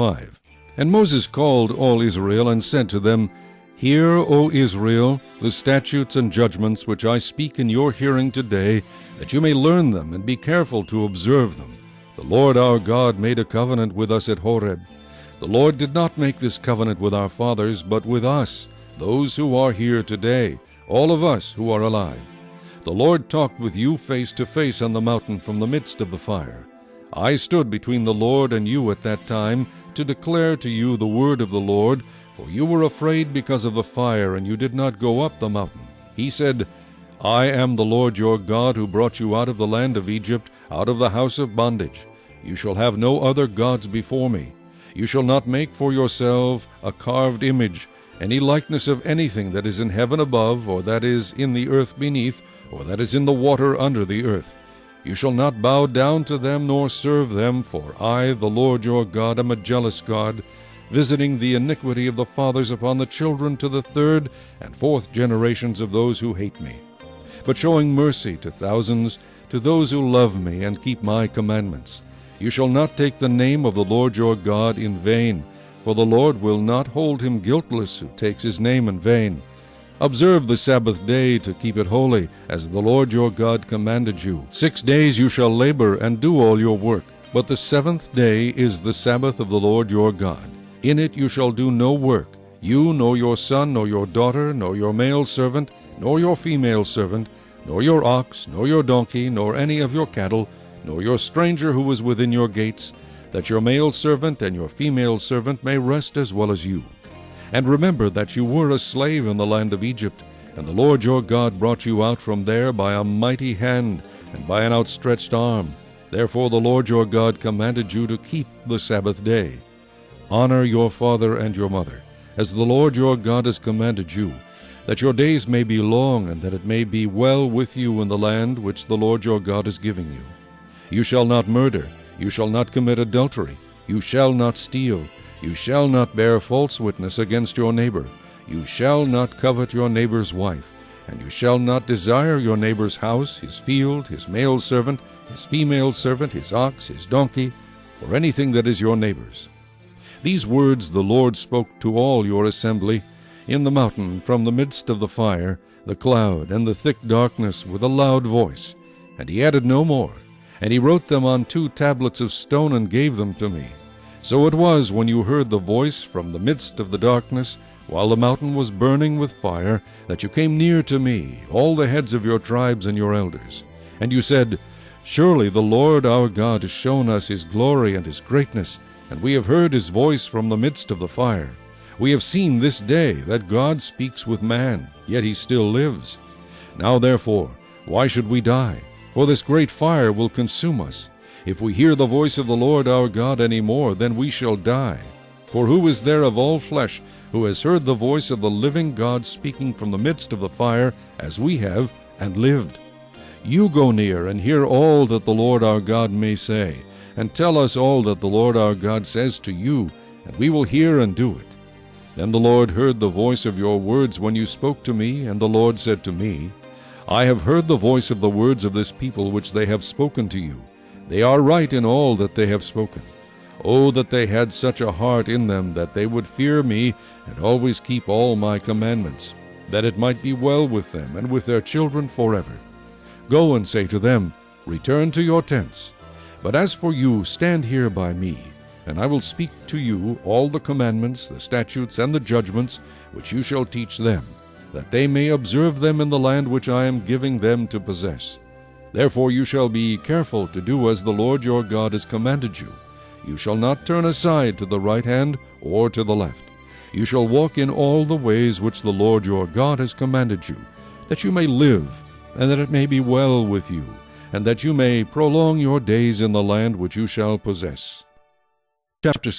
5. And Moses called all Israel, and said to them, Hear, O Israel, the statutes and judgments which I speak in your hearing today, that you may learn them, and be careful to observe them. The Lord our God made a covenant with us at Horeb. The Lord did not make this covenant with our fathers, but with us, those who are here today, all of us who are alive. The Lord talked with you face to face on the mountain from the midst of the fire. I stood between the Lord and you at that time, to declare to you the word of the Lord, for you were afraid because of the fire, and you did not go up the mountain. He said, I am the Lord your God, who brought you out of the land of Egypt, out of the house of bondage. You shall have no other gods before me. You shall not make for yourself a carved image, any likeness of anything that is in heaven above, or that is in the earth beneath, or that is in the water under the earth. You shall not bow down to them, nor serve them, for I, the Lord your God, am a jealous God, visiting the iniquity of the fathers upon the children to the third and fourth generations of those who hate me, but showing mercy to thousands, to those who love me and keep my commandments. You shall not take the name of the Lord your God in vain, for the Lord will not hold him guiltless who takes his name in vain. Observe the Sabbath day to keep it holy, as the Lord your God commanded you. 6 days you shall labor and do all your work, but the seventh day is the Sabbath of the Lord your God. In it you shall do no work, you, nor your son, nor your daughter, nor your male servant, nor your female servant, nor your ox, nor your donkey, nor any of your cattle, nor your stranger who is within your gates, that your male servant and your female servant may rest as well as you. And remember that you were a slave in the land of Egypt, and the Lord your God brought you out from there by a mighty hand and by an outstretched arm. Therefore the Lord your God commanded you to keep the Sabbath day. Honor your father and your mother, as the Lord your God has commanded you, that your days may be long, and that it may be well with you in the land which the Lord your God is giving you. You shall not murder, you shall not commit adultery, you shall not steal, you shall not bear false witness against your neighbor, you shall not covet your neighbor's wife, and you shall not desire your neighbor's house, his field, his male servant, his female servant, his ox, his donkey, or anything that is your neighbor's. These words the Lord spoke to all your assembly in the mountain from the midst of the fire, the cloud, and the thick darkness with a loud voice. And he added no more. And he wrote them on 2 tablets of stone and gave them to me. So it was, when you heard the voice from the midst of the darkness, while the mountain was burning with fire, that you came near to me, all the heads of your tribes and your elders. And you said, Surely the Lord our God has shown us his glory and his greatness, and we have heard his voice from the midst of the fire. We have seen this day that God speaks with man, yet he still lives. Now therefore, why should we die? For this great fire will consume us. If we hear the voice of the Lord our God any more, then we shall die. For who is there of all flesh who has heard the voice of the living God speaking from the midst of the fire, as we have, and lived? You go near and hear all that the Lord our God may say, and tell us all that the Lord our God says to you, and we will hear and do it. Then the Lord heard the voice of your words when you spoke to me, and the Lord said to me, I have heard the voice of the words of this people which they have spoken to you. They are right in all that they have spoken. Oh, that they had such a heart in them, that they would fear me, and always keep all my commandments, that it might be well with them and with their children forever. Go and say to them, Return to your tents. But as for you, stand here by me, and I will speak to you all the commandments, the statutes, and the judgments, which you shall teach them, that they may observe them in the land which I am giving them to possess. Therefore you shall be careful to do as the Lord your God has commanded you. You shall not turn aside to the right hand or to the left. You shall walk in all the ways which the Lord your God has commanded you, that you may live, and that it may be well with you, and that you may prolong your days in the land which you shall possess. Chapter 6.